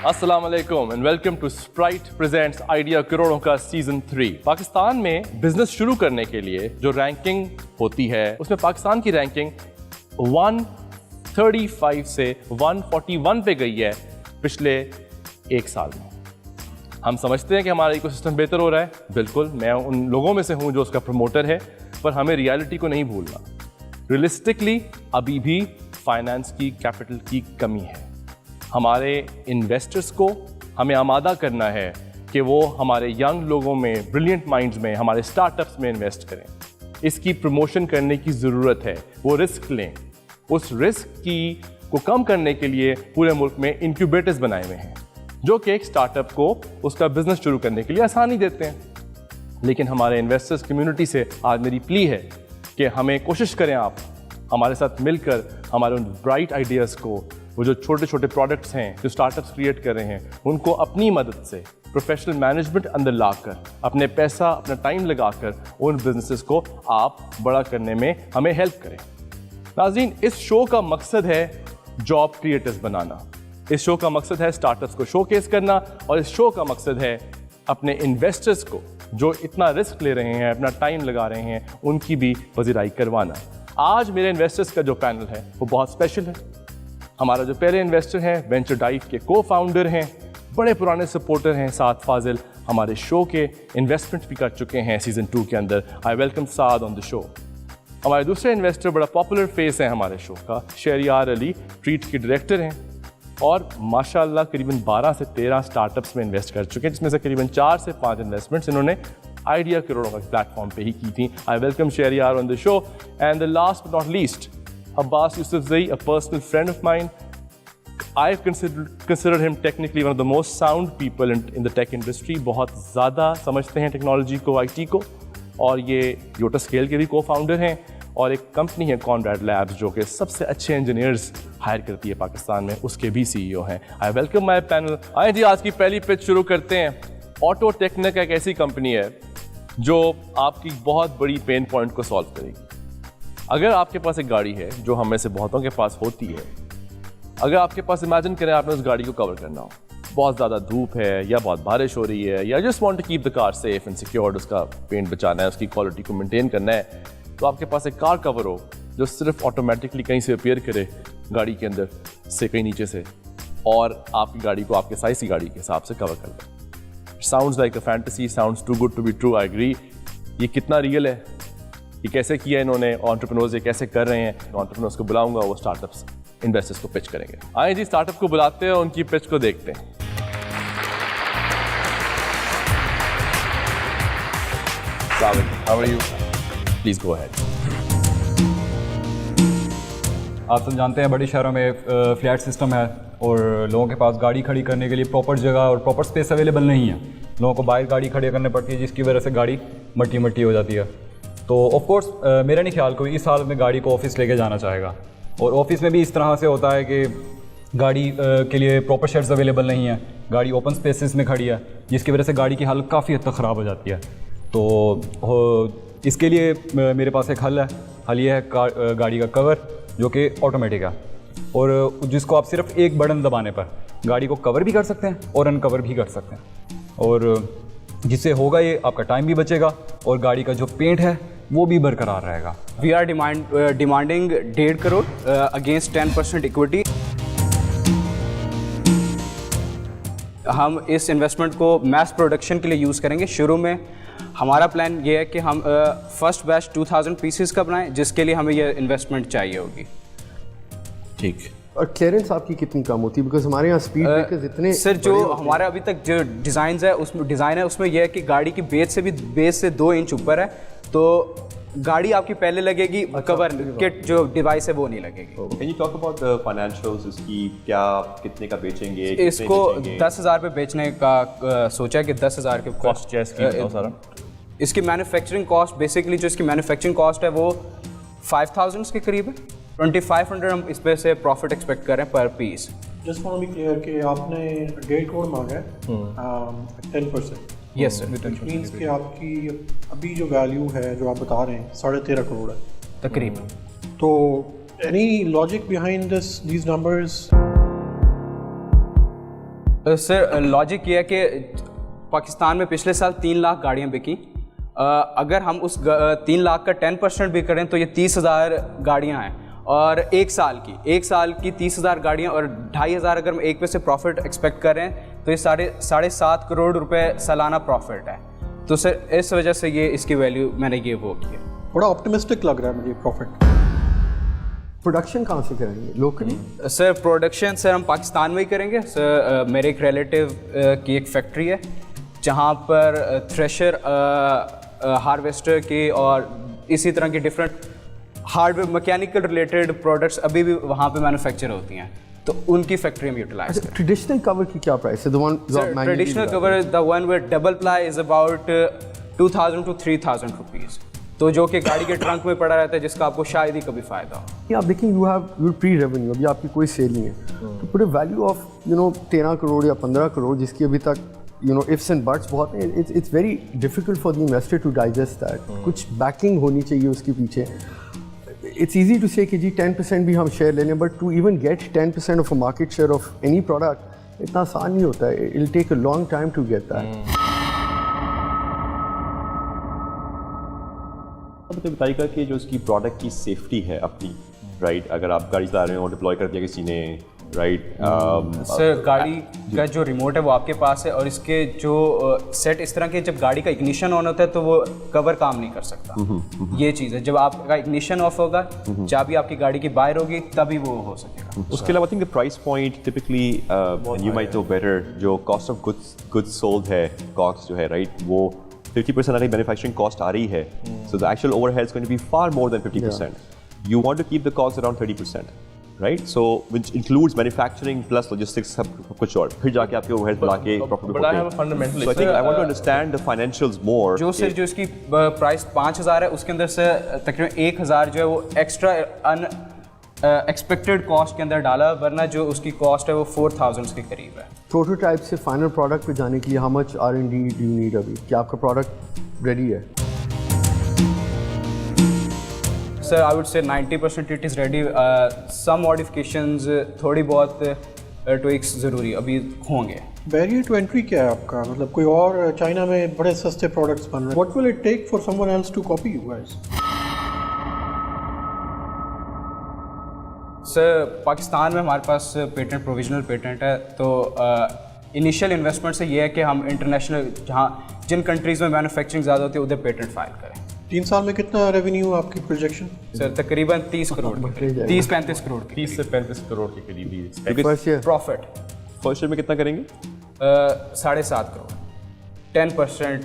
अस्सलाम वालेकुम and welcome to Sprite presents idea करोड़ों का सीजन 3। पाकिस्तान में बिजनेस शुरू करने के लिए जो रैंकिंग होती है उसमें पाकिस्तान की रैंकिंग 135 से 141 पे गई है पिछले एक साल में। हम समझते हैं कि हमारा इकोसिस्टम बेहतर हो रहा है, बिल्कुल मैं उन लोगों में से हूं जो उसका प्रमोटर है, पर हमें रियलिटी को नहीं भूलना। रियलिस्टिकली अभी भी फाइनेंस की कैपिटल की कमी है। हमारे इन्वेस्टर्स को हमें आमादा करना है कि वो हमारे यंग लोगों में, ब्रिलियंट माइंड्स में, हमारे स्टार्टअप्स में इन्वेस्ट करें। इसकी प्रमोशन करने की ज़रूरत है, वो रिस्क लें। उस रिस्क को कम करने के लिए पूरे मुल्क में इंक्यूबेटर्स बनाए हुए हैं जो कि एक स्टार्टअप को उसका बिजनेस शुरू करने के लिए आसानी देते हैं। लेकिन हमारे इन्वेस्टर्स कम्युनिटी से आज मेरी प्ली है कि हमें कोशिश करें, आप हमारे साथ मिलकर हमारे उन ब्राइट आइडियाज़ को, वो जो छोटे छोटे प्रोडक्ट्स हैं जो स्टार्टअप्स क्रिएट कर रहे हैं, उनको अपनी मदद से प्रोफेशनल मैनेजमेंट अंदर लाकर, अपने पैसा, अपना टाइम लगाकर उन बिजनेसेस को आप बड़ा करने में हमें हेल्प करें। नाज़रीन, इस शो का मकसद है जॉब क्रिएटर्स बनाना। इस शो का मकसद है स्टार्टअप्स को शोकेस करना, और इस शो का मकसद है अपने इन्वेस्टर्स को जो इतना रिस्क ले रहे हैं, अपना टाइम लगा रहे हैं, उनकी भी पजीराई करवाना। आज मेरे इन्वेस्टर्स का जो पैनल है वो बहुत स्पेशल है। हमारा जो पहले इन्वेस्टर हैं वेंचर डाइव के को फाउंडर हैं, बड़े पुराने सपोर्टर हैं साद फाजिल, हमारे शो के इन्वेस्टमेंट भी कर चुके हैं सीजन 2 के अंदर। I welcome Saad on the show. हमारे दूसरे इन्वेस्टर, बड़ा पॉपुलर फेस है हमारे शो का, शहरियार अली, ट्रीट के डायरेक्टर हैं और माशाल्लाह करीबन 12 से 13 स्टार्टअप्स में इन्वेस्ट कर चुके हैं, जिसमें से करीबन 4 से 5 इन्वेस्टमेंट्स इन्होंने आइडिया करोड़ों का प्लेटफॉर्म पे ही की थी। I welcome Shahryar on the show. And the last but not least, Abbas Yousafzai, a personal friend of mine. I've considered him technically one of the most sound people in the tech industry. बहुत ज़्यादा समझते हैं technology को, IT को, और ये Yotta scale के भी को-फाउंडर हैं, और एक कंपनी है कॉनरैड लैब्स जो कि सबसे अच्छे इंजीनियर्स हायर करती है पाकिस्तान में, उसके भी CEO हैं। I welcome my panel. आइए जी, आज की पहली पिच शुरू करते हैं। ऑटो टेक्निक एक ऐसी कंपनी है जो आपकी बहुत बड़ी पेन पॉइंट को सॉल्व करेगी। अगर आपके पास एक गाड़ी है, जो हम में से बहुतों के पास होती है, अगर आपके पास, इमेजिन करें आपने उस गाड़ी को कवर करना हो, बहुत ज़्यादा धूप है या बहुत बारिश हो रही है, या just want to keep the car safe and secured, उसका पेंट बचाना है, उसकी क्वालिटी को मेंटेन करना है, तो आपके पास एक कार कवर हो जो सिर्फ ऑटोमेटिकली कहीं से अपीयर करे गाड़ी के अंदर से, कहीं नीचे से, और आपकी गाड़ी को आपके साइज की गाड़ी के हिसाब से कवर कर दे। Sounds like a fantasy, sounds too good to be true. I agree. ये कितना रियल है, ये कैसे किया इन्होंने, एंटरप्रेन्योर्स ये कैसे कर रहे हैं। एंटरप्रेन्योर्स को बुलाऊंगा, वो स्टार्टअप्स इन्वेस्टर्स को पिच करेंगे। आइए जी, स्टार्टअप को बुलाते हैं, उनकी पिच को देखते हैं। How are you? Please go ahead. आप सब जानते हैं बड़े शहरों में फ्लैट सिस्टम है और लोगों के पास गाड़ी खड़ी करने के लिए प्रॉपर जगह और प्रॉपर स्पेस अवेलेबल नहीं है। लोगों को बाहर गाड़ी खड़ी करनी पड़ती है, जिसकी वजह से गाड़ी मट्टी हो जाती है। तो ऑफ कोर्स मेरा नहीं ख्याल कोई इस हाल में गाड़ी को ऑफिस लेके जाना चाहेगा, और ऑफिस में भी इस तरह से होता है कि गाड़ी के लिए प्रॉपर शेड्स अवेलेबल नहीं है, गाड़ी ओपन स्पेसेस में खड़ी है, जिसकी वजह से गाड़ी की हालत काफ़ी हद तक ख़राब हो जाती है। तो इसके लिए मेरे पास एक हल है। हल ये है गाड़ी का कवर, जो कि ऑटोमेटिक है, और जिसको आप सिर्फ एक बटन दबाने पर गाड़ी को कवर भी कर सकते हैं और अनकवर भी कर सकते हैं, और जिससे होगा ये आपका टाइम भी बचेगा और गाड़ी का जो पेंट है वो भी बरकरार रहेगा। We are demanding 1.5 crore against 10% equity. हम इस इन्वेस्टमेंट को मैस प्रोडक्शन के लिए यूज़ करेंगे। शुरू में हमारा प्लान ये है कि हम फर्स्ट बैच 2000 पीसेस का बनाएं, जिसके लिए हमें ये इन्वेस्टमेंट चाहिए होगी। ठीक। और क्लियरेंस आपकी कितनी कम होती है? बिकॉज हमारे यहाँ स्पीड ब्रेकर्स इतने सर, जो हमारा अभी तक जो डिज़ाइन है उसमें यह है कि गाड़ी की बेस से 2 इंच ऊपर है, तो गाड़ी आपकी पहले लगेगी, कवर किट जो डिवाइस है वो नहीं लगेगी। Can you talk about the financials? इसकी क्या, कितने का बेचेंगे? इसको 10,000 पे बेचने का सोचा है कि 10,000 के कॉस्ट चेस सारा। इसकी मैन्युफैक्चरिंग कॉस्ट, बेसिकली जो इसकी मैन्युफैक्चरिंग कॉस्ट है वो 5,000 के करीब है। 2500 हम इस पे से प्रॉफिट एक्सपेक्ट कर रहे हैं per piece. Just want to be clear कि आपने 1.5 करोड़ मांगा है 10%। यस सर, मीन्स कि आपकी अभी जो वैल्यू है जो आप बता रहे हैं 13.5 करोड़ है तकरीबन। तो any logic behind these numbers? Sir logic ये है कि पाकिस्तान में पिछले साल 3 लाख गाड़ियाँ बिकी, अगर हम उस 3 लाख का 10% भी करें तो ये 30,000 गाड़ियाँ हैं, और एक साल की 30,000 गाड़ियाँ और 2,500 अगर हम एक पे से प्रॉफिट एक्सपेक्ट करें तो ये 7.5 करोड़ रुपए सालाना प्रॉफिट है। तो सर इस वजह से ये इसकी वैल्यू मैंने ये वो की है। बड़ा ऑप्टिमिस्टिक लग रहा है मुझे प्रॉफिट। प्रोडक्शन कहाँ से करेंगे, लोकली? सर प्रोडक्शन सर हम पाकिस्तान में ही करेंगे। सर मेरे एक रिलेटिव की एक फैक्ट्री है जहाँ पर थ्रेशर, हार्वेस्टर की और इसी तरह की different hardware mechanical related products अभी भी वहाँ पे मैन्युफैक्चर होती हैं, तो उनकी फैक्ट्री हम यूटिलाइज करें। ट्रेडिशनल कवर की क्या प्राइस है? Traditional cover the one with double ply is about 2,000 to 3,000 rupees, तो जो कि गाड़ी के ट्रंक में पड़ा रहता है, जिसका आपको शायद ही कभी फ़ायदा हो। आप देखें, यू हैव प्री रेवेन्यू, अभी आपकी कोई सेल नहीं है, तो पूरे वैल्यू ऑफ 13 करोड़ या 15 करोड़ जिसकी अभी तक इफ्स एंड बट्स बहुत हैं, it's very difficult for the investor to digest that. कुछ बैकिंग होनी चाहिए उसके पीछे। इट्स ईजी टू से कि जी 10% भी हम शेयर ले लें, but to even get 10% of a market share of any product इतना आसान नहीं होता है। It will take a long time to get that. बताइएगा कि जो उसकी प्रोडक्ट की सेफ्टी है अपनी, राइट, अगर आप गाड़ी चला रहे हो, डिप्लॉय कर दिया किसी ने, राइट, सर गाड़ी का जो रिमोट है वो आपके पास है, और इसके जो सेट इस तरह के, जब गाड़ी का इग्निशन ऑन होता है तो वो कवर काम नहीं कर सकता। ये चीज़ है, जब आपका इग्निशन ऑफ होगा, चाबी आपकी गाड़ी की बाहर होगी, तभी वो हो सकेगा। उसके अलावा I think the price point typically you might know better, जो कॉस्ट ऑफ गुड्स सोल्ड है, कॉस्ट जो है, राइट, वो 50% अगर मैन्युफैक्चरिंग कॉस्ट आ रही है, so the actual overhead is going to be far more than 50%। You want to keep the cost around 30%, right, so which includes manufacturing plus logistics, सब कुछ और, फिर जाके आपके ओवरहेड बढ़ा के profit But I have a fundamental so I think I want to understand the financials more. जो सिर्फ जो इसकी प्राइस 5,000 है, उसके अंदर से तकरीबन 1,000 जो है वो एक्स्ट्रा एक्सपेक्टेड कॉस्ट के अंदर डाला, वरना जो उसकी कॉस्ट है वो 4,000 के करीब है। प्रोटोटाइप से फाइनल प्रोडक्ट पे जाने के लिए how much R&D do you need अभी? क्या आपका प्रोडक्ट रेडी है? Sir I would say 90% it is ready. Some modifications, थोड़ी बहुत ट्विक्स ज़रूरी अभी होंगे। बैरियर टू एंट्री क्या है आपका? मतलब कोई और चाइना में बड़े सस्ते प्रोडक्ट्स बन रहे हैं, what will it take for someone else to copy you guys? Sir Pakistan में हमारे पास पेटेंट, प्रोविजनल पेटेंट है, तो इनिशियल इन्वेस्टमेंट से ये है कि हम इंटरनेशनल जिन कंट्रीज़ में मैन्युफैक्चरिंग ज़्यादा होती है उधर पेटेंट फाइल करें। 3 साल में कितना रेवेन्यू आपकी प्रोजेक्शन? सर तकरीबन 30 करोड़, 30-35 करोड़, 30 से 35 करोड़ के करीब ही first year profit. First year में कितना करेंगे? 7.5 करोड़, 10%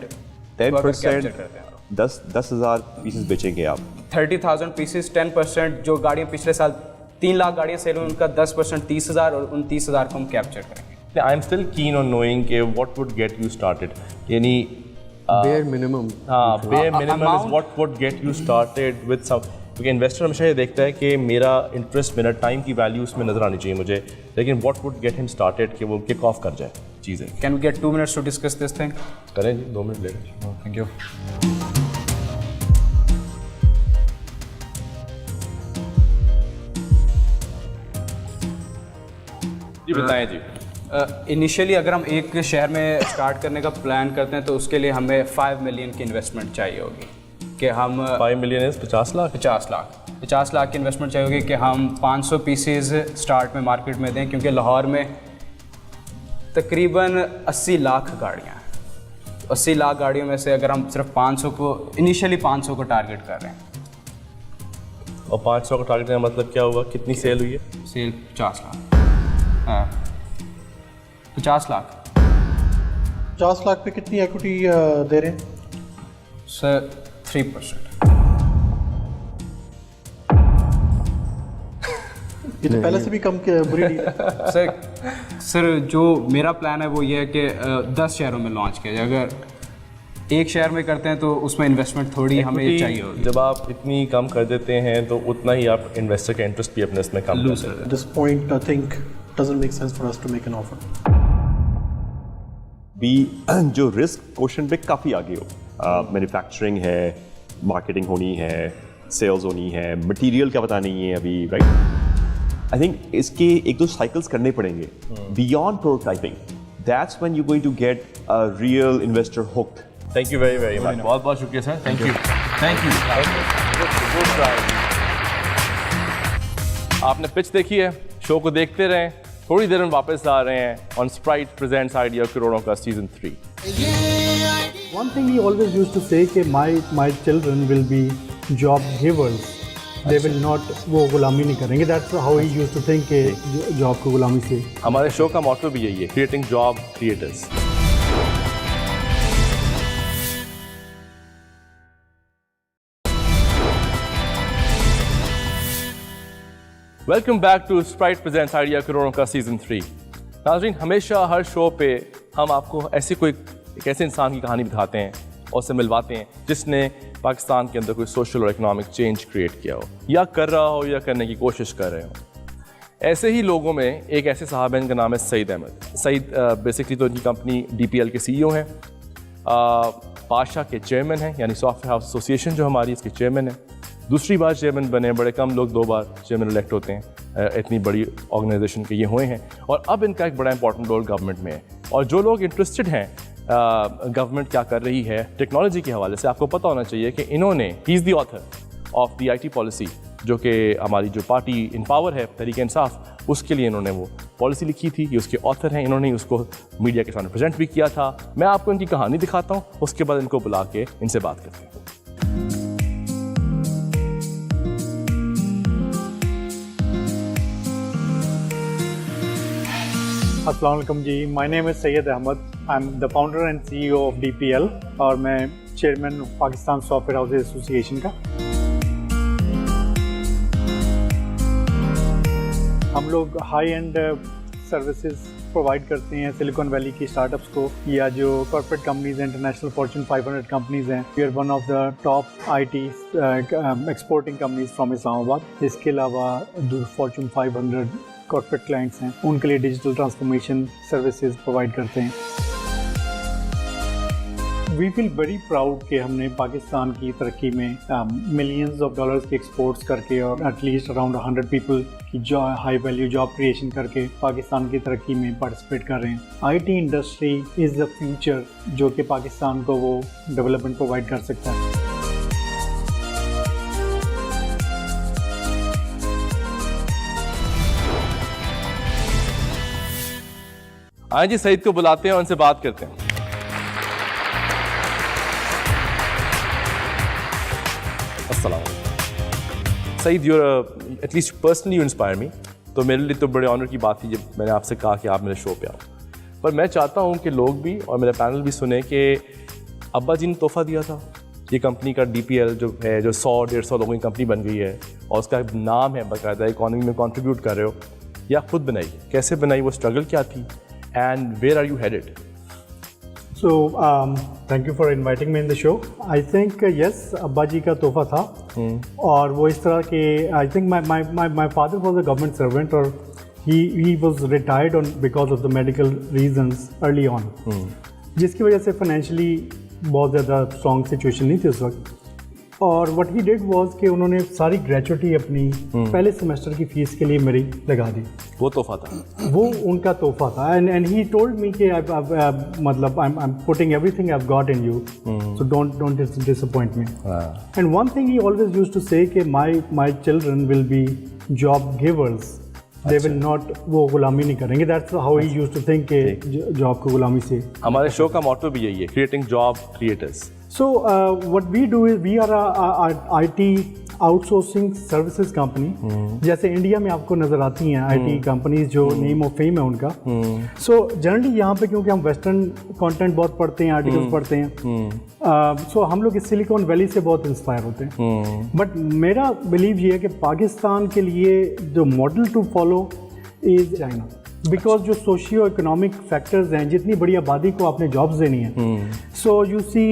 10,000 पीसेस बेचेंगे आप? 30,000 पीसेस, 10%। जो गाड़ियाँ पिछले साल 3 लाख गाड़ियाँ सेल हुई, उनका 10% 30,000, और उन 30,000 को हम कैप्चर करेंगे। I am still keen on knowing कि what would get you started, यानी बेयर मिनिमम। हाँ, bare minimum is what would get you started with some, क्योंकि इन्वेस्टर हमेशा ये देखता है कि मेरा इंटरेस्ट, मेरा टाइम की वैल्यू उसमें नजर आनी चाहिए मुझे, लेकिन what would get him started कि वो किक ऑफ कर जाए चीज़ें। Can we get 2 minutes to discuss this thing? करें जी, 2 मिनट ले लें। Thank you. जी बताएं जी। इनिशियली अगर हम एक शहर में स्टार्ट करने का प्लान करते हैं तो उसके लिए हमें 5 मिलियन की इन्वेस्टमेंट चाहिए होगी, कि हम 5 मिलियन इज 50 लाख 50 लाख की इन्वेस्टमेंट चाहिए होगी कि हम 500 पीसेज स्टार्ट में मार्केट में दें, क्योंकि लाहौर में तकरीबन 80 लाख गाड़ियाँ हैं। 80 लाख गाड़ियों में से अगर हम सिर्फ 500 को, इनिशियली 500 को टारगेट कर रहे हैं, और 500 का टारगेट का मतलब क्या हुआ? कितनी सेल हुई है? सेल 50 लाख। हाँ 50 लाख। 50 लाख पे कितनी इक्विटी दे रहे हैं? सर 3%। ये तो पहले से भी कम के बुरी डील है। सर जो मेरा प्लान है वो ये है कि 10 शहरों में लॉन्च किया जाए। अगर एक शहर में करते हैं तो उसमें इन्वेस्टमेंट थोड़ी हमें चाहिए होगी। जब आप इतनी कम कर देते हैं तो उतना ही आप इन्वेस्टर का इंटरेस्ट भी अपने इसमें कम लूज कर देते हैं। This point I think doesn't make sense for us to make an offer. भी जो रिस्क क्वेश्चन पे काफ़ी आगे हो, मैन्युफैक्चरिंग है, मार्केटिंग होनी है, सेल्स होनी है, मटेरियल का पता नहीं है अभी, राइट। आई थिंक इसके 1-2 साइकिल्स करने पड़ेंगे beyond prototyping, that's when you're going to get a real investor hooked. Thank you very very much, बहुत बहुत शुक्रिया sir, thank you thank you. आपने पिच देखी है, शो को देखते रहें, थोड़ी देर में वापस आ रहे हैं ऑन स्प्राइट प्रेजेंट्स आइडिया करोड़ों का season 3। One thing he always used to say कि my children will be job givers. They will not, वो गुलामी नहीं करेंगे. That's how he used to think कि जॉब को गुलामी से. हमारे शो का मोटो भी यही है, creating job creators. Welcome back to Sprite presents idea करोड़ों का सीजन 3। नाज़रीन, हमेशा हर शो पे हम आपको ऐसी कोई एक ऐसे इंसान की कहानी दिखाते हैं और उससे मिलवाते हैं जिसने पाकिस्तान के अंदर कोई सोशल और इकोनॉमिक चेंज क्रिएट किया हो, या कर रहा हो या करने की कोशिश कर रहे हो। ऐसे ही लोगों में एक ऐसे साहब हैं, इनका नाम है सईद अहमद। सईद बेसिकली तो इनकी कंपनी DPL के CEO हैं, बादशाह के चेयरमैन हैं, यानी सॉफ्टवेयर हाउस एसोसिएशन जो हमारी, इसके चेयरमैन हैं। दूसरी बार चेयरमैन बने, बड़े कम लोग 2 बार चेयरमैन इलेक्ट होते हैं इतनी बड़ी ऑर्गेनाइजेशन के ये हुए हैं। और अब इनका एक बड़ा इंपॉर्टेंट रोल गवर्नमेंट में है। और जो लोग इंटरेस्टेड हैं गवर्नमेंट क्या कर रही है टेक्नोलॉजी के हवाले से, आपको पता होना चाहिए कि इन्होंने, he is the author of the IT policy, जो कि हमारी जो पार्टी इन पावर है तहरीक इंसाफ, उसके लिए इन्होंने वो पॉलिसी लिखी थी। ये उसके ऑथर हैं, इन्होंने उसको मीडिया के सामने प्रेजेंट भी किया था। मैं आपको इनकी कहानी दिखाता हूँ, उसके बाद इनको बुला के इनसे बात करते हैं। अस्सलाम वालेकुम जी, my name is Syed Ahmed. I am the founder and CEO of DPL और मैं chairman Pakistan software house association का। हम लोग हाई एंड सर्विसेज प्रोवाइड करते हैं सिलिकॉन वैली की स्टार्टअप्स को, या जो कॉर्पोरेट कंपनीज हैं, इंटरनेशनल फॉर्च्यून 500 कंपनीज हैं। We are one of the top IT exporting companies from Islamabad. इसके अलावा जो फॉर्च्यून 500 कॉर्पोरेट क्लाइंट्स हैं, उनके लिए डिजिटल ट्रांसफॉर्मेशन सर्विसेज प्रोवाइड करते हैं। वी फील वेरी प्राउड कि हमने पाकिस्तान की तरक्की में मिलियंस ऑफ डॉलर्स के एक्सपोर्ट्स करके और एटलीस्ट अराउंड 100 पीपल की हाई वैल्यू जॉब क्रिएशन करके पाकिस्तान की तरक्की में पार्टिसिपेट कर रहे हैं। IT industry is the future जो कि पाकिस्तान को वो डेवलपमेंट प्रोवाइड कर सकता है। आए जी, सईद को बुलाते हैं और उनसे बात करते हैं। अस्सलाम वालेकुम Saeed, your at least personally you inspire me. तो मेरे लिए तो बड़े ऑनर की बात थी जब मैंने आपसे कहा कि आप मेरे शो पे आओ। पर मैं चाहता हूँ कि लोग भी और मेरा पैनल भी सुने कि अब्बा जी ने तोहफा दिया था। ये कंपनी का DPL जो है, जो 100-150 लोगों की कंपनी बन गई है और उसका नाम है, बाकायदा इकॉनमी में कंट्रीब्यूट कर रहे हो, या खुद बनाई, कैसे बनाई, वो स्ट्रगल क्या थी, and where are you headed? So thank you for inviting me in the show. I think yes, अब्बा जी का तोहफा था। और वो इस तरह के, I think my father was a government servant और he was retired because of the medical reasons early on, जिसकी वजह से financially बहुत ज़्यादा strong situation नहीं थी उस वक्त। और what he did was कि उन्होंने सारी ग्रेचुटी अपनी पहले सेमेस्टर की फीस के लिए मेरी लगा दी। वो तोहफा था, वो उनका तोहफा था। एंड ही टोल्ड मी कि मतलब I am putting everything I have got in you, so don't disappoint me. And one thing he always used to say कि my children will be job givers, they will not, वो गुलामी नहीं करेंगे। That's how he used to think कि job को गुलामी से। हमारे शो का मोटो भी यही है, creating job creators. So what we do is we are a IT outsourcing services company. जैसे इंडिया में आपको नज़र आती हैं IT कंपनीज जो नेम ऑफ फेम है उनका। सो जनरली यहाँ पे क्योंकि हम वेस्टर्न कंटेंट बहुत पढ़ते हैं, आर्टिकल्स पढ़ते हैं, सो हम लोग इस सिलिकॉन वैली से बहुत इंस्पायर होते हैं। बट मेरा बिलीव ये है कि पाकिस्तान के लिए जो model to follow is China, because जो सोशियो इकोनॉमिक फैक्टर्स हैं, जितनी बड़ी आबादी को आपने जॉब्स देनी है, so you see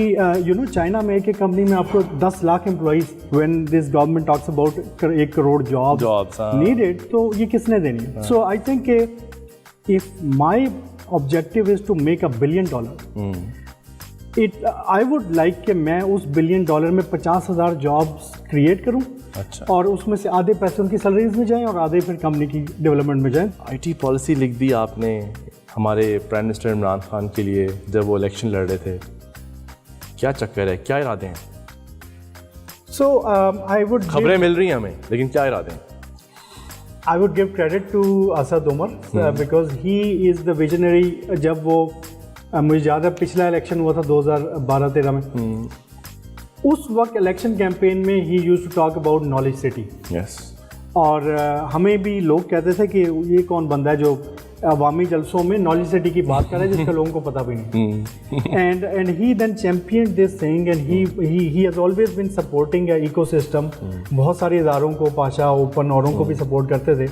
you know China में एक कम्पनी में आपको 10 lakh employees, when this government talks about 1 crore jobs needed, तो ये किसने देनी है? So I think if my objective is to make $1 billion, I would like कि मैं उस $1 बिलियन में 50,000 जॉब्स क्रिएट करूं। अच्छा। और उसमें से आधे पैसे उनकी सैलरीज में जाएं और आधे फिर कंपनी की डेवलपमेंट में जाएं। IT पॉलिसी लिख दी आपने, ہمارے پرائم منسٹر عمران خان کے لیے جب وہ الیکشن لڑ رہے تھے، کیا چکر ہے، کیا ارادے ہیں؟ So I would خبریں مل رہی ہیں ہمیں، لیکن کیا ارادے ہیں؟ I would give credit to Asad Umar because he is the visionary. جب وہ مجھے یاد ہے پچھلا الیکشن ہوا تھا 2012-13 میں، اس وقت الیکشن کیمپین میں he used to talk about knowledge city. یس. اور ہمیں بھی لوگ کہتے تھے کہ یہ کون بندہ ہے جو عوامی جلسوں میں نالج سٹی کی بات کر رہا ہے جس کا لوگوں کو پتہ بھی نہیں. And he then champion this thing and he has always been supporting a ecosystem. بہت سارے اداروں کو، پاشا، اوپن اوروں کو بھی سپورٹ کرتے تھے.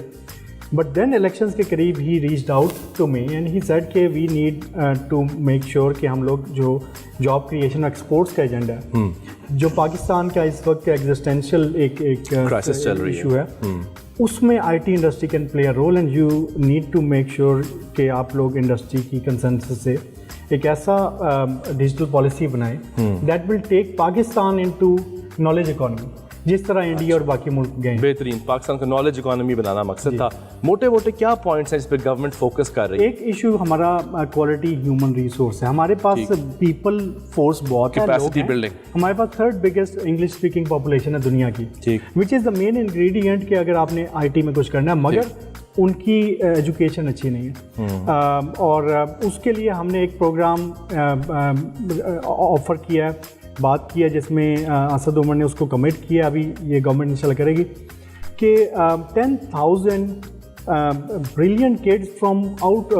بٹ دین الیکشنس کے قریب he reached out to me and he said کہ we need to make sure کہ ہم لوگ جو جاب کریشن ایکسپورٹس کا ایجنڈا ہے، جو پاکستان کا اس وقت ایگزسٹینشیل ایک ایشو ہے، اس میں I T industry can play a role and you need to make sure کہ آپ لوگ انڈسٹری کی کنسنسس سے ایک ایسا ڈیجیٹل پالیسی بنائیں that will take Pakistan into knowledge economy, جس طرح انڈیا اور باقی ملک گئے. بہترین پاکستان کا نالج اکانومی بنانا مقصد تھا. موٹے موٹے کیا پوائنٹس ہیں اس پہ گورنمنٹ فوکس کر رہی ہے؟ ایک ایشو ہمارا کوالٹی ہیومن ریسورس ہے. ہمارے پاس پیپل فورس بہت ہے، کیپیسٹی بلڈنگ. ہمارے پاس third biggest English speaking population ہے دنیا کی، وچ از دا مین انگریڈینٹ کہ اگر آپ نے آئی ٹی میں کچھ کرنا ہے، مگر ان کی ایجوکیشن اچھی نہیں ہے. اور اس کے لیے ہم نے ایک پروگرام آفر کیا ہے، بات کی ہے، جس میں اسد عمر نے اس کو کمٹ کیا. ابھی یہ گورنمنٹ انشاءاللہ کرے گی کہ 10,000 بریلینٹ کڈس فرام آؤٹ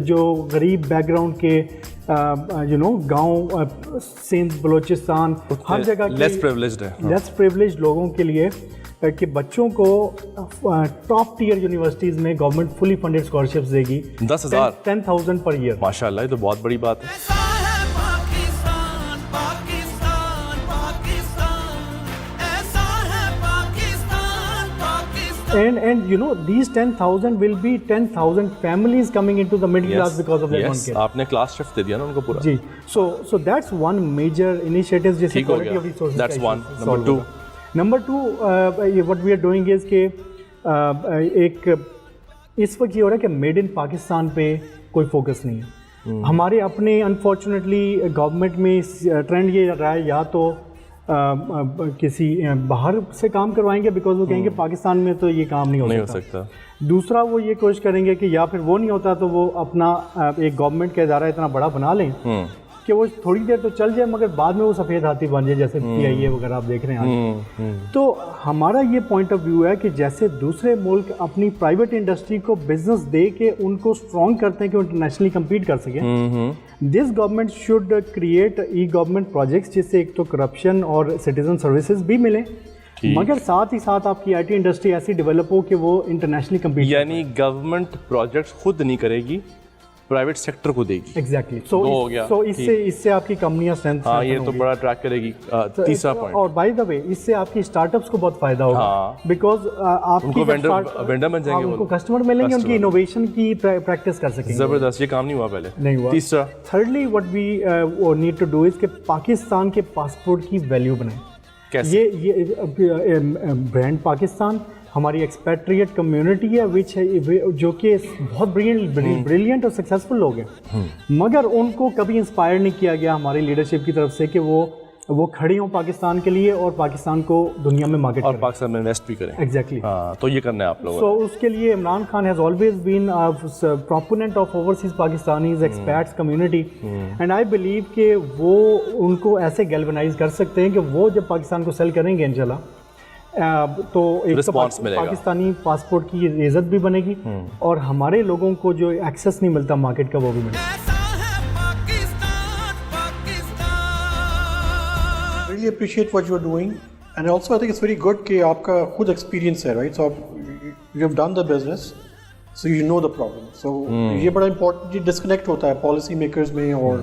جو غریب بیک گراؤنڈ کے گاؤں، سندھ، بلوچستان، ہر جگہ لیس پریولیجڈ لوگوں کے لیے کہ بچوں کو ٹاپ ٹیئر یونیورسٹیز میں گورنمنٹ فلی فنڈیڈ اسکالرشپس دے گی. 10,000 پر ایئر. ماشاء اللہ، یہ تو بہت بڑی بات ہے. And you know these 10,000 will be 10,000 families coming into the middle class because of that one kid. آپ نے کلاس شفٹ دے دیا نا ان کو پورا. جی. So that's one major initiative جس سے quality of resources. That's one. Number two, what we are doing is کہ ایک اس وقت یہ ہو رہا ہے کہ میڈ ان پاکستان پہ کوئی فوکس نہیں ہے. ہمارے اپنے انفارچونیٹلی گورنمنٹ میں ٹرینڈ یہ رہا ہے یا تو کسی باہر سے کام کروائیں گے بیکاز وہ کہیں گے پاکستان میں تو یہ کام نہیں ہو سکتا. دوسرا وہ یہ کوشش کریں گے کہ یا پھر وہ نہیں ہوتا تو وہ اپنا ایک گورنمنٹ کا ادارہ اتنا بڑا بنا لیں کہ وہ تھوڑی دیر تو چل جائے مگر بعد میں وہ سفید ہاتھی بن جائے، جیسے PIA وغیرہ آپ دیکھ رہے ہیں. تو ہمارا یہ پوائنٹ آف ویو ہے کہ جیسے دوسرے ملک اپنی پرائیویٹ انڈسٹری کو بزنس دے کے ان کو اسٹرانگ کرتے ہیں کہ وہ انٹرنیشنلی کمپیٹ کر سکیں، this government should create E government projects جس سے ایک تو کرپشن اور سٹیزن سروسز بھی ملیں، مگر ساتھ ہی ساتھ آپ کی آئی ٹی انڈسٹری ایسی ڈیولپ ہو کہ وہ انٹرنیشنلی کمپیٹ. یعنی گورنمنٹ پروجیکٹس خود نہیں کرے گی، پرائیویٹ سیکٹر کو دے گی. ایگزیکٹلی. سو اس سے آپ کی کمپنیاں اسٹرینتھ. ہاں، یہ تو بڑا ٹریک کرے گی. تیسرا پوائنٹ، اور بائی دا وے اس سے آپ کی اسٹارٹ اپس کو بہت فائدہ ہوگا بیکاز آپ کی وینڈر بن جائیں گے، ان کو کسٹمر ملیں گے، ان کی انوویشن کی پریکٹس کر سکیں گے. زبردست. یہ کام نہیں ہوا پہلے. نہیں ہوا. تیسرا، thirdly what we need to do is کہ پاکستان کے پاسپورٹ کی ویلیو بنائیں. یہ برانڈ پاکستان ہماری ایکسپیٹریٹ کمیونٹی ہے وچ جو کہ بہت بریلینٹ اور سکسیزفل لوگ ہیں، مگر ان کو کبھی انسپائر نہیں کیا گیا ہماری لیڈرشپ کی طرف سے کہ وہ کھڑی ہوں پاکستان کے لیے اور پاکستان کو دنیا میں مارکیٹ اور پاکستان میں انویسٹ بھی کریں. ایگزیکٹلی. تو یہ کرنا ہے آپ لوگوں. سو اس کے لیے Imran Khan has always been proponent of overseas Pakistanis expats community and I believe کہ وہ ان کو ایسے گیلونائز کر سکتے ہیں کہ وہ جب پاکستان کو سیل کریں گے انشاءاللہ تو ایک تو پاکستانی پاسپورٹ کی عزت بھی بنے گی اور ہمارے لوگوں کو جو ایکسیس نہیں ملتا مارکیٹ کا وہ بھی ملے گا. Really appreciate what you're doing and also I think it's very good کہ آپ کا خود ایکسپیرینس ہے right, so you have done the business so you know the problem, so یہ بڑا important ڈسکنیکٹ ہوتا ہے پالیسی میکرز میں اور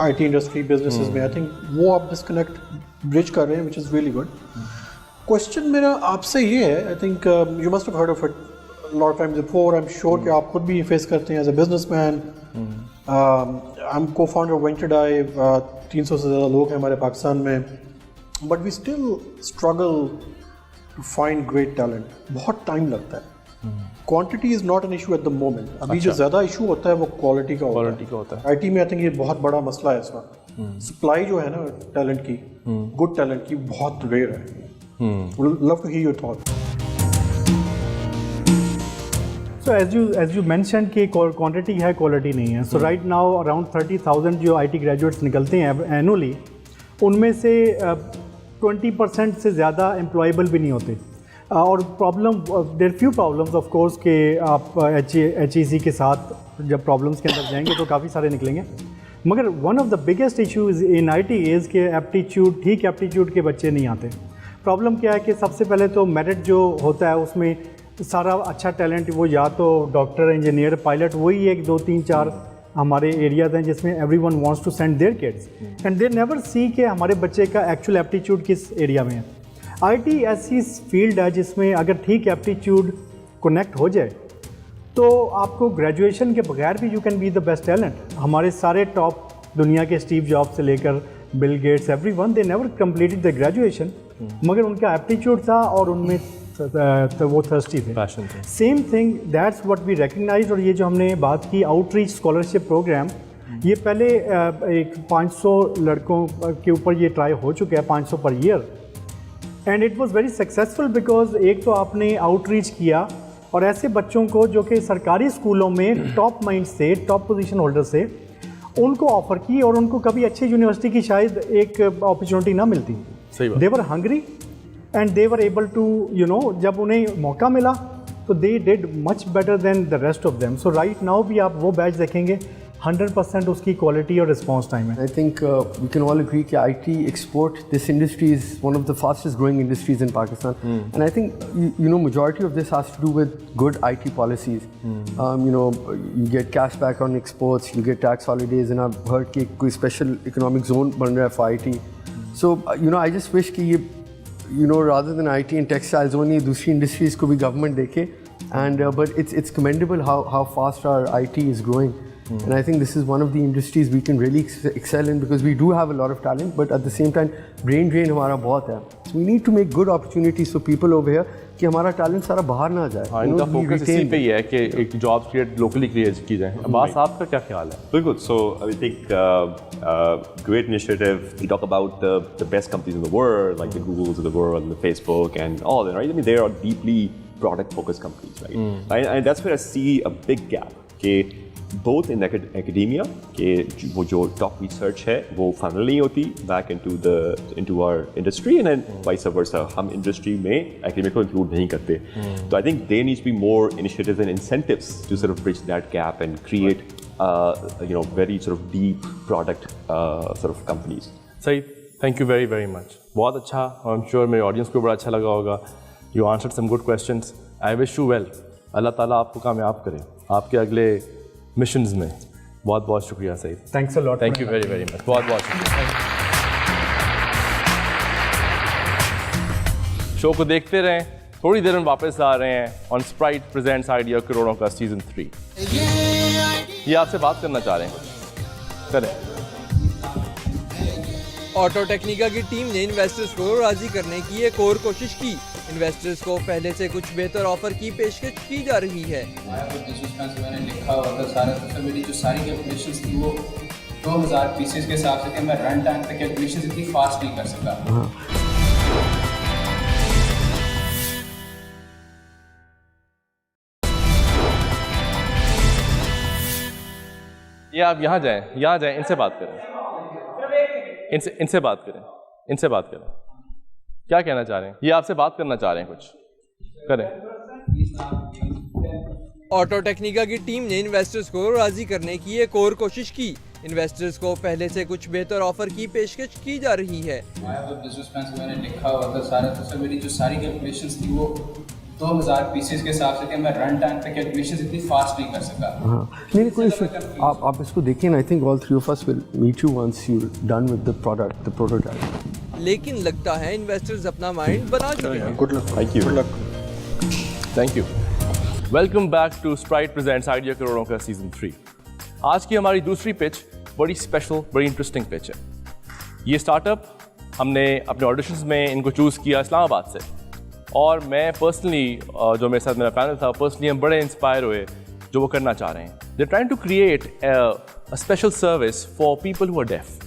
IT انڈسٹری بزنسز میں. I think وہ آپ ڈسکنیکٹ برج کر رہے ہیں which is really good. Question میرا آپ سے یہ ہے, I think you must have heard of it a lot of times before, I'm sure کہ آپ خود بھی فیس کرتے ہیں as a businessman. I'm co-founder of WentureDive, 300 سے زیادہ لوگ ہیں ہمارے پاکستان میں, but we still struggle to find great talent. بہت ٹائم لگتا ہے. Quantity is not an issue at the moment. अभी जो ज़्यादा इशू होता है वो क्वालिटी का होता है. IT में आई थिंक ये बहुत बड़ा मसला है इसका. सप्लाई जो है ना टैलेंट की, गुड टैलेंट की, बहुत रेयर है. Love to hear your thought. So as you mentioned कि quantity है, quality नहीं है. So right now around 30,000 जो IT graduates निकलते हैं annually, उनमें से 20% से ज़्यादा employable भी नहीं होते. और problem, there few problems of course कि आप HEC के साथ जब प्रॉब्लम्स के अंदर जाएंगे तो काफ़ी सारे निकलेंगे. मगर one of the biggest issues in IT is कि एप्टीट्यूड, ठीक एप्टीट्यूड के बच्चे नहीं आते. प्रॉब्लम क्या है कि सबसे पहले तो मेरिट जो होता है उसमें सारा अच्छा टैलेंट वो या तो डॉक्टर, इंजीनियर, पायलट, वही 1 2 3 4 हमारे एरियाज हैं जिसमें everyone wants to send their kids and they never see कि हमारे बच्चे का एक्चुअल एप्टीट्यूड किस एरिया में है. IT ऐसी फील्ड है जिसमें अगर ठीक एप्टीट्यूड कनेक्ट हो जाए तो आपको ग्रेजुएशन के बगैर भी you can be the best talent. हमारे सारे टॉप दुनिया के स्टीव जॉब से लेकर Bill Gates, everyone, they never completed the graduation, मगर उनका एप्टीट्यूड था और उनमें तो वो थर्स्टी थे, पैशन थे. Same thing that's what we recognize. और ये जो हमने बात की आउटरीच स्कॉलरशिप प्रोग्राम, ये पहले एक 500 लड़कों के ऊपर ये ट्राई हो चुका है, 500 per year, and it was very successful because एक तो आपने आउटरीच किया और ऐसे बच्चों को जो कि सरकारी स्कूलों में टॉप माइंड से, टॉप पोजीशन होल्डर से, उनको ऑफ़र की और उनको कभी अच्छी यूनिवर्सिटी की शायद एक अपॉर्चुनिटी ना मिलती. They were hungry and they were able to जब उन्हें मौका मिला तो they did much better than the rest of them. So right now भी आप वो बैच देखेंगे 100% उसकी क्वालिटी और रिस्पॉन्स टाइम है. I think we can all agree that IT export, this industry is one of the fastest growing industries in Pakistan. And I think, majority of this has to do with good IT policies. You get cash back on exports, you get tax holidays, and I've heard that koi special economic zone ban raha hai for IT. So, I just wish that, rather than IT and textiles only, दूसरी industries को भी government देखे. And but it's commendable how fast our IT is growing. And I think this is one of the industries we can really excel in because we do have a lot of talent, but at the same time, brain drain हमारा बहुत है. So we need to make good opportunities for people over here कि हमारा talent सारा बाहर ना जाए. हाँ, इनका फोकस इसी पे ही है कि एक जॉब क्रिएट लोकली क्रिएट की जाए. अब्बास, आपका क्या ख्याल है? Very good. So I think great initiative. We talk about the best companies in the world, like the Googles of the world, and the Facebook, and all that, right? I mean, they are deeply product-focused companies, right? And that's where I see a big gap. Okay. both in academia कि वो जो top research है वो funnel नहीं होती back into our industry and then vice versa हम industry में academia को include नहीं करते. So I think there needs to be more initiatives and incentives to sort of bridge that gap and create very sort of deep product sort of companies. सही, thank you very very much. बहुत अच्छा, I'm sure मेरे audience को बड़ा अच्छा लगा होगा. You answered some good questions. I wish you well. अल्लाह ताला आपको कामयाब करे आपके अगले मिशंस में. बहुत बहुत शुक्रिया Saeed. Thanks a lot. Thank you very very much. बहुत बहुत शुक्रिया. शो को देखते रहें. थोड़ी देर में वापस आ रहे हैं ऑन स्प्राइट प्रेजेंट्स आइडिया करोड़ों का सीजन 3. ये आपसे बात करना चाह रहे हैं. करें. ऑटो टेक्निका की टीम ने इन्वेस्टर्स को राजी करने की एक और कोशिश की. इन्वेस्टर्स को पहले से कुछ बेहतर ऑफर की पेशकश की जा रही है. मैंने लिखा और सारा मेरी जो सारी कैलकुलेशंस थी वो 2000 पीसेस के हिसाब से थे. मैं रन टाइम पे कैलकुलेशंस इतनी फास्ट नहीं कर सका. ये आप यहाँ जाएं इनसे बात करें. इनसे बात करें. क्या कहना चाह रहे हैं? ये आपसे बात करना चाह रहे हैं, कुछ करें. ऑटो टेक्निका की टीम ने इन्वेस्टर्स को राजी करने की एक और कोशिश की. इन्वेस्टर्स को पहले से कुछ बेहतर ऑफर की पेशकश की जा रही है. मैंने लिखा और सारा मेरी जो सारी कैलकुलेशंस थी वो 2000 पीसेस के हिसाब से थे. मैं रन टाइम पे कैलकुलेशंस इतनी फास्ट नहीं कर सका. नहीं कोई इशू. आप इसको देखिए. I think all three of us will meet you once you done with the product, the prototype. लेकिन लगता है इन्वेस्टर्स अपना माइंड बना चुके हैं. Good luck. Thank you. Good luck. Thank you. Welcome back to Sprite presents idea करोड़ों का season 3. आज की हमारी दूसरी पिच बड़ी स्पेशल, बड़ी इंटरेस्टिंग पिच है. ये स्टार्टअप हमने अपने ऑडिशंस में इनको चूज़ किया इस्लामाबाद से. اور میں پرسنلی جو میرے ساتھ میرا پینل تھا پرسنلی ہم بڑے انسپائر ہوئے جو وہ کرنا چاہ رہے ہیں. They trying to create a special service for people who are deaf.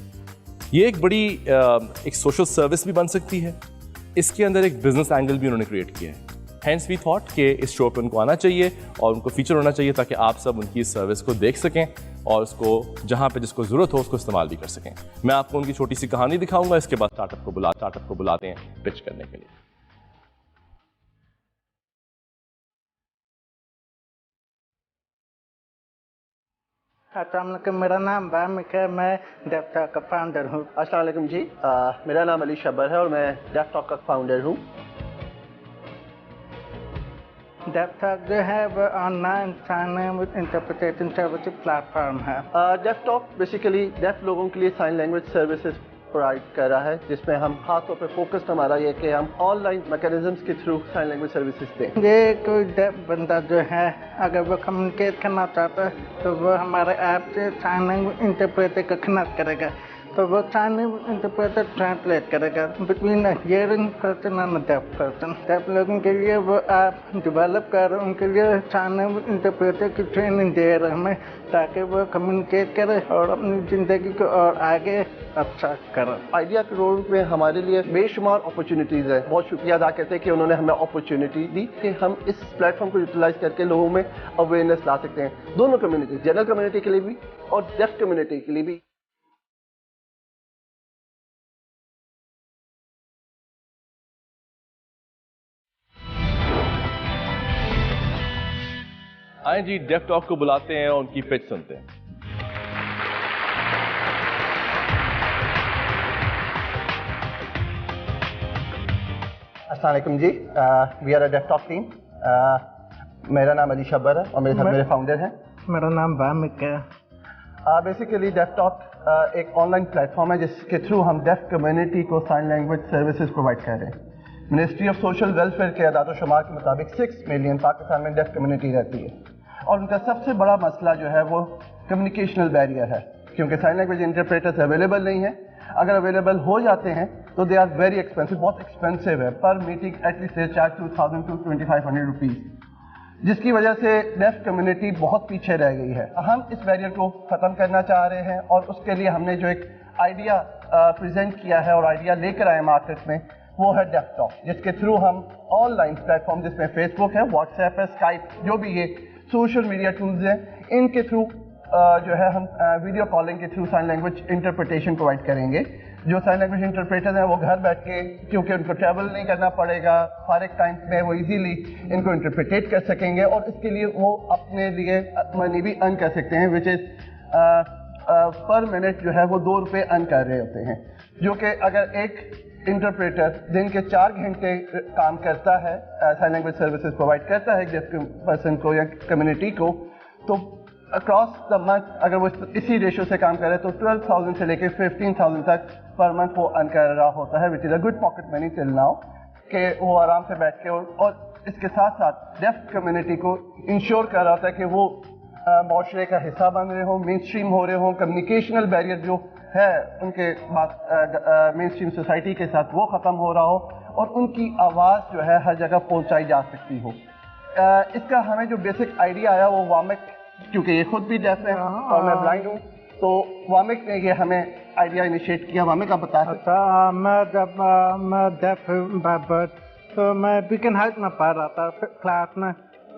یہ ایک بڑی ایک سوشل سروس بھی بن سکتی ہے. اس کے اندر ایک بزنس اینگل بھی انہوں نے کریٹ کیا ہے. ہینس وی تھاٹ کہ اس شو پہ ان کو آنا چاہیے اور ان کو فیچر ہونا چاہیے تاکہ آپ سب ان کی اس سروس کو دیکھ سکیں اور اس کو جہاں پہ جس کو ضرورت ہو اس کو استعمال بھی کر سکیں. میں آپ کو ان کی چھوٹی سی کہانی دکھاؤں گا, اس کے بعد اسٹارٹ اپ کو بلاتے ہیں پچ کرنے کے لیے. السلام علیکم, میرا نام بامک ہے, میں ڈیف ٹاک کا فاؤنڈر ہوں. السلام علیکم جی, میرا نام علی شبر ہے اور میں ڈیف ٹاک کا فاؤنڈر ہوں. ڈیف ٹاک جو ہے وہ online sign language interpretation service platform ہے. ڈیف ٹاک بیسیکلی ڈیف لوگوں کے لیے سائن لینگویج سروسز پرووائڈ کر رہا ہے, جس میں ہم خاص طور پہ فوکسڈ ہمارا یہ کہ ہم آن لائن میکینزمس کے تھرو سائن لینگویج سروسز دیں. یہ کوئی ڈیف بندہ جو ہے اگر وہ کمیونیکیٹ کرنا چاہتا ہے تو وہ ہمارے ایپ سے سائن لینگویج انٹرپریٹر کا کنیکٹ کرے گا, تو وہ سائن لینگویج انٹرپریٹر ٹرانسلیٹ کرے گا between a hearing person and a deaf person. Deaf لوگوں کے لیے وہ ایپ ڈیولپ کر رہے ہیں, ان کے لیے سائن لینگویج انٹرپریٹر کی ٹریننگ دے رہے ہیں ہمیں, تاکہ وہ کمیونیکیٹ کرے اور اپنی زندگی کو اور آگے اچھا کرے. آئیڈیا کرور میں ہمارے لیے بے شمار اپرچونیٹیز ہیں. بہت شکریہ ادا کرتے ہیں کہ انہوں نے ہمیں اپرچونیٹی دی کہ ہم اس پلیٹ فارم کو یوٹیلائز کر کے لوگوں میں اویئرنیس لا سکتے ہیں, دونوں کمیونٹیز, جنرل کمیونٹی کے لیے بھی اور ڈیف کمیونٹی کے لیے بھی. آئیں جی ڈیف ٹاک کو بلاتے ہیں اور ان کی پچ سنتے ہیں. السلام علیکم جی, we are a deaf talk team. میرا نام علی شبر ہے اور میرے ساتھ میرے فاؤنڈر ہیں. میرا نام بامک ہے. بیسیکلی ڈیف ٹاک ایک آن لائن پلیٹ فارم ہے جس کے تھرو ہم ڈیف کمیونٹی کو سائن لینگویج سروسز پرووائڈ کر رہے ہیں. منسٹری آف سوشل ویلفیئر کے اعداد و شمار کے مطابق 6 ملین پاکستان میں ڈیف کمیونٹی رہتی ہے, اور ان کا سب سے بڑا مسئلہ جو ہے وہ کمیونیکیشنل بیریئر ہے, کیونکہ سائن لینگویج انٹرپریٹرز اویلیبل نہیں ہیں. اگر اویلیبل ہو جاتے ہیں تو دے آر ویری ایکسپینسو, بہت ایکسپینسو ہے. Per meeting at least they charge 2000 to 2500 rupees, جس کی وجہ سے ڈیف کمیونٹی بہت پیچھے رہ گئی ہے. ہم اس بیریئر کو ختم کرنا چاہ رہے ہیں اور اس کے لیے ہم نے جو ایک آئیڈیا پریزنٹ کیا ہے اور آئیڈیا لے کر آئے مارکیٹ میں, وہ ہے ڈیف ٹاک, جس کے تھرو ہم آن لائن پلیٹ فارم جس میں فیس بک ہے, واٹس ایپ ہے, اسکائپ, جو بھی یہ سوشل میڈیا ٹولز ہیں, ان کے تھرو جو ہے ہم ویڈیو کالنگ کے through sign language interpretation provide کریں گے. جو سائن لینگویج انٹرپریٹر ہیں وہ گھر بیٹھ کے, کیونکہ ان کو ٹریول نہیں کرنا پڑے گا, فارغ ٹائم میں وہ ایزیلی ان کو انٹرپریٹیٹ کر سکیں گے, اور اس کے لیے وہ اپنے لیے منی بھی ارن کر سکتے ہیں, وچ از پر منٹ جو ہے وہ 2 روپے ارن کر رہے ہوتے ہیں. جو کہ اگر ایک انٹرپریٹر دن کے 4 گھنٹے کام کرتا ہے, سائن لینگویج سروسز پرووائڈ کرتا ہے ڈیف پرسن کو یا کمیونٹی کو, تو اکراس دا منتھ اگر وہ اسی ریشو سے کام کرے تو 12,000 سے لے کے 15,000 تک پر منتھ وہ ارن کر رہا ہوتا ہے, which is a good pocket money till now, کہ وہ آرام سے بیٹھ کے اور اس کے ساتھ ساتھ ڈیف کمیونٹی کو انشور کر رہا ہوتا ہے کہ وہ معاشرے کا حصہ بن رہے ہوں, مین اسٹریم ہو رہے ہوں, کمیونیکیشنل بیریئر جو ہے ان کے مین اسٹریم سوسائٹی کے ساتھ وہ ختم ہو رہا ہو, اور ان کی آواز جو ہے ہر جگہ پہنچائی جا سکتی ہو. اس کا ہمیں جو بیسک آئیڈیا آیا وہ وامک, کیونکہ یہ خود بھی ڈیف ہے اور میں بلائنڈ ہوں, تو وامک نے یہ ہمیں آئیڈیا انیشیٹ کیا. وامک آپ بتا سکتے اچھا, میں ڈیف بائی برتھ, تو میں بیکن ہائٹ میں پڑھ رہا تھا کلاس میں,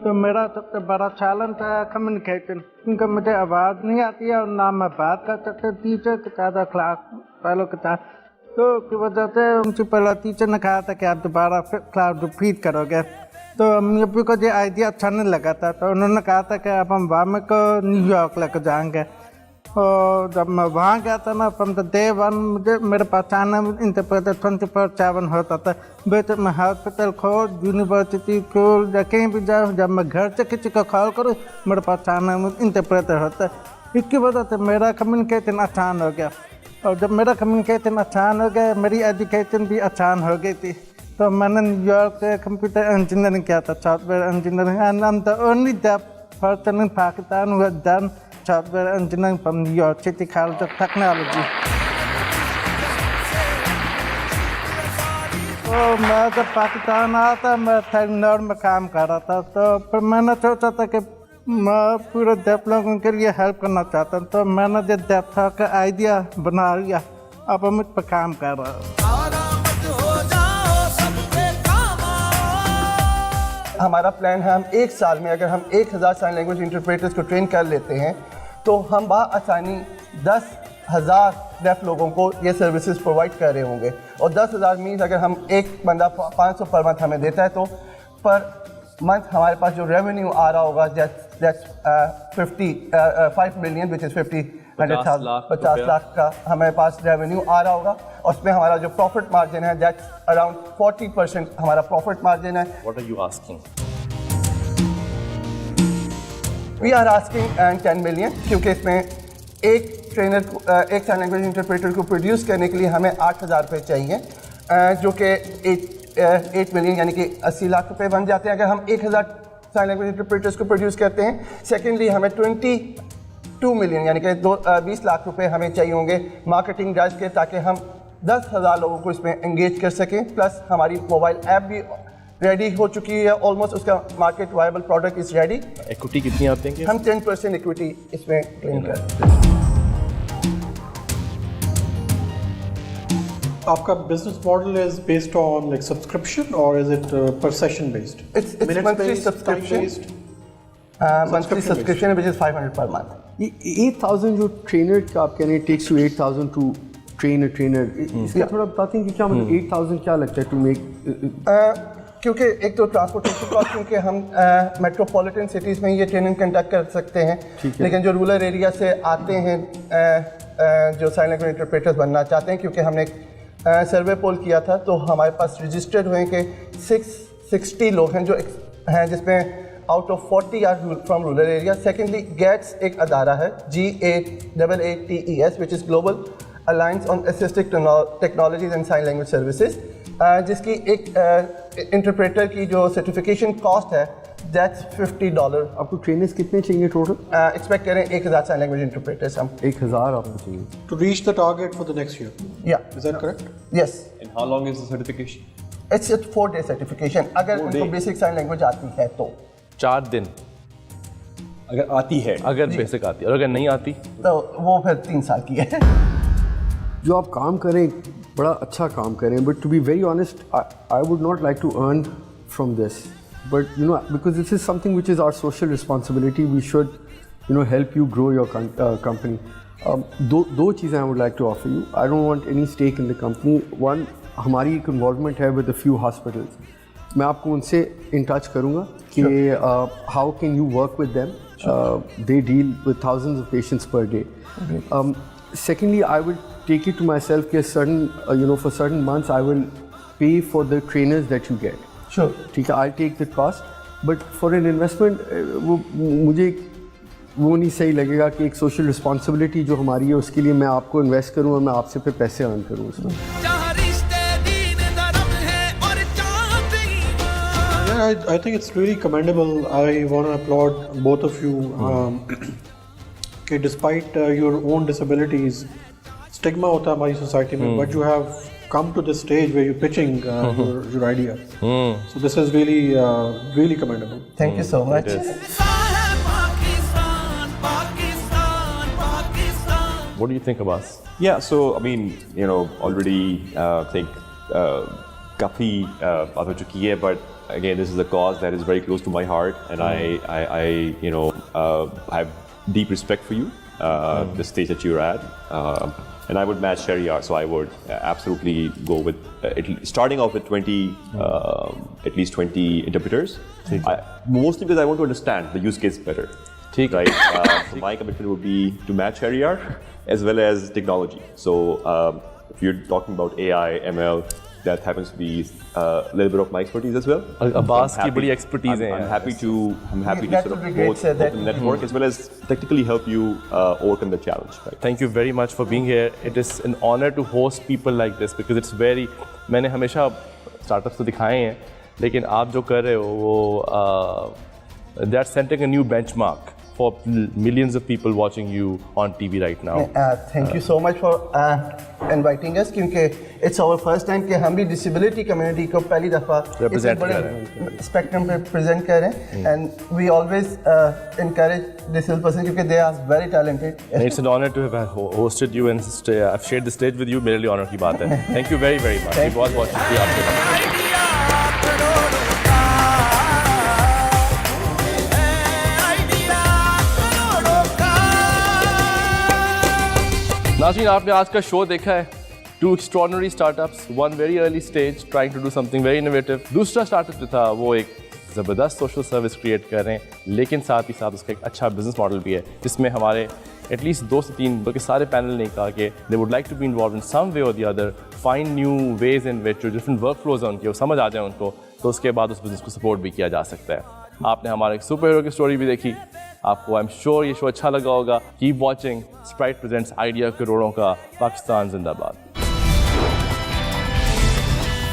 تو میرا سب سے بڑا چیلنج تھا کمیونیکیشن, کیونکہ مجھے آواز نہیں آتی ہے اور نہ میں بات کر سکتا ٹیچر کے ساتھ کلاس پہلوں کے ساتھ. تو اس کی وجہ سے پرنسپل ٹیچر نے کہا تھا کہ آپ دوبارہ کلاس ریپیٹ کرو گے, تو امی ابو کو یہ آئیڈیا اچھا نہیں لگا تھا, تو انہوں نے کہا تھا کہ اب ہم وامک کو نیو یارک لے کے جائیں گے. اور جب میں وہاں گیا تھا نا, فرام دا ڈے ون مجھے میرے پاس انٹرپریٹر 24/7 ہوتا تھا. بیٹے میں ہاسپٹل کھول, یونیورسٹی کھول, یا کہیں بھی جاؤں, جب میں گھر سے کسی کو کال کروں میرے پاس انٹرپریٹر ہوتا ہے. اس کی وجہ سے میرا کمیونیکیشن آسان ہو گیا, اور جب میرا کمیونیکیشن آسان ہو گیا میری ایجوکیشن بھی آسان ہو گئی تھی. تو میں نے نیو یارک سے کمپیوٹر انجینئرنگ کیا تھا, software engineering, and I am the only deaf person in Pakistan who has done software engineering from New York City College of Technology. तो मैं जब पाकिस्तान आया था मैं थर्मिनल में काम कर रहा था, तो फिर मैंने सोचा था कि मैं पूरे डेफ लोगों के लिए हेल्प करना चाहता हूँ, तो मैंने जो डेफ का आइडिया बना लिया, अब हम इस पर काम कर रहे हैं। हमारा प्लान है हम एक साल में अगर हम 1000 साइन लैंग्वेज इंटरप्रेटर्स को ट्रेन कर लेते हैं तो हम बआसानी 10,000 डेफ लोगों को ये सर्विसेज प्रोवाइड कर रहे होंगे। और 10,000 मीन्स अगर हम एक बंदा 500 पर मंथ हमें देता है तो पर मंथ हमारे पास जो रेवेन्यू आ रहा होगा that's 5 million which is 50 lakh का हमारे पास रेवेन्यू आ रहा होगा। और उसमें हमारा जो प्रॉफिट मार्जिन है दैट्स अराउंड 40% हमारा प्रॉफिट मार्जिन है। What are you asking? We are asking 10 million क्योंकि इसमें एक ट्रेनर को एक साइन लैंग्वेज इंटरप्रेटर को प्रोड्यूस करने के लिए हमें 8,000 रुपये चाहिए, जो कि 8 मिलियन यानी कि 80 लाख रुपए बन जाते हैं अगर हम 1,000 साइन लैंग्वेज इंटरप्रेटर्स को प्रोड्यूस करते हैं। सेकेंडली हमें 22 मिलियन यानी कि 20 लाख रुपए हमें चाहिए होंगे मार्केटिंग ड्राइव के, ताकि हम 10,000 लोगों को इसमें एंगेज कर सकें। प्लस हमारी मोबाइल ऐप भी रेडी हो चुकी है, ऑलमोस्ट उसका market viable product is ready. Equity कितनी आते हैं? हम 10% इक्विटी इसमें क्लेम करते हैं। आपका business model is based on like subscription और इज इट पर session based? It's monthly subscription. Monthly subscription which is 500 per month. 8,000 जो ट्रेनर का आप कह रहे हैं takes to 8,000 to train a trainer, इसका थोड़ा बताते हैं कि क्या मतलब 8,000 क्या लगता है टू मेक? क्योंकि एक तो ट्रांसपोर्टेशन कॉस्ट, क्योंकि हम मेट्रोपॉलिटन सिटीज़ में ये ट्रेनिंग कंडक्ट कर सकते हैं, लेकिन जो रूरल एरिया से आते हैं जो साइन लैंग्वेज इंटरप्रेटर्स बनना चाहते हैं, क्योंकि हमने एक सर्वे पोल किया था तो हमारे पास रजिस्टर्ड हुए कि 660 लोग हैं जो हैं, जिसमें out of 40 are from rural area. Secondly GATES एक अदारा है GATTES which is global alliance on assistive technologies and sign language services, जिसकी एक इंटरप्रेटर की जो सर्टिफिकेशन कॉस्ट है दैट्स $50। आपको ट्रेनर्स कितने चाहिए टोटल? एक्सपेक्ट करें 1,000 साइन लैंग्वेज इंटरप्रेटर्स हम 1,000 आपको चाहिए to reach the target for the next year? या is that correct? Yes. And how long is the certification? It's 4 day certification अगर उनको बेसिक साइन लैंग्वेज आती है तो 4 दिन अगर आती है, अगर बेसिक आती है, और अगर नहीं आती तो वो फिर 3 साल की है। जो आप काम करें बड़ा अच्छा काम करें, but to be very honest I would not like to earn from this, but you know because this is something which is our social responsibility, we should you know help you grow your company. दो चीज़ें I would like to offer you. I don't want any stake in the company. One, हमारी एक involvement है with a few hospitals, मैं आपको उनसे in touch करूँगा कि how can you work with them, they deal with thousands of patients per day. Secondly, I will take it to myself कि certain for certain months I will pay for the trainers that you get. Sure. ठीक है, I'll take the cost, but for an investment वो मुझे वो नहीं सही लगेगा कि एक सोशल रिस्पॉन्सिबिलिटी जो हमारी है उसके लिए मैं आपको इन्वेस्ट करूँ और मैं आपसे फिर पैसे अर्न करूँ उसमें। Yeah, I think it's really commendable. I want to applaud both of you. कि despite your own disabilities, stigma होता है हमारी society में, but you have come to this stage where you're pitching your idea. So this is really really commendable. Thank you so much. What do you think, Abbas? Yeah, so I mean, already think काफ़ी बात हो चुकी है, but again, this is a cause that is very close to my heart, and I have deep respect for you, the stage that you're at, and I would match Shahryar, so I would absolutely go with starting off with 20, at least 20 interpreters, mostly because I want to understand the use case better. Right? So my commitment would be to match Shahryar as well as technology. So if you're talking about AI, ML, that happens to be a little bit of my expertise as well. Abbas की बड़ी expertise है। I'm happy to sort of both the network as well as technically help you overcome the challenge. Right? Thank you very much for being here. It is an honor to host people like this because it's very, मैंने हमेशा startups तो दिखाए हैं, लेकिन आप जो कर रहे हो वो they are setting a new benchmark for millions of people watching you on TV right now. Thank you so much for inviting us, क्योंकि it's our first time कि हम भी disability community को पहली दफ़ा Represent कर रहे हैं. spectrum पे present कर रहे हैं, and we always encourage disabled person क्योंकि they are very talented. And it's an honor to have hosted you and I've shared the stage with you. मेरे लिए honor की बात है. Thank you very very much. बहुत बहुत शुक्रिया आपका. नाज़रीन, आपने आज का शो देखा है. 2 extraordinary startups, one very early stage trying to do something very innovative. दूसरा startup जो था वो एक ज़बरदस्त सोशल सर्विस क्रिएट कर रहे हैं, लेकिन साथ ही साथ उसका एक अच्छा बिजनेस मॉडल भी है, जिसमें हमारे एटलीस्ट 2 से 3 बल्कि सारे पैनल ने कहा कि they would like to be involve in some way और the other, find new ways in which जो डिफरेंट वर्क फ्लोज हैं उनके वो समझ आ जाए उनको, तो उसके बाद उस बिज़नेस को सपोर्ट भी किया जा सकता है. आपने हमारे एक सुपर हीरो की स्टोरी भी देखी. आपको आई एम श्योर ये शो अच्छा लगा होगा. Keep watching. Sprite presents idea करोड़ों का. पाकिस्तान जिंदाबाद.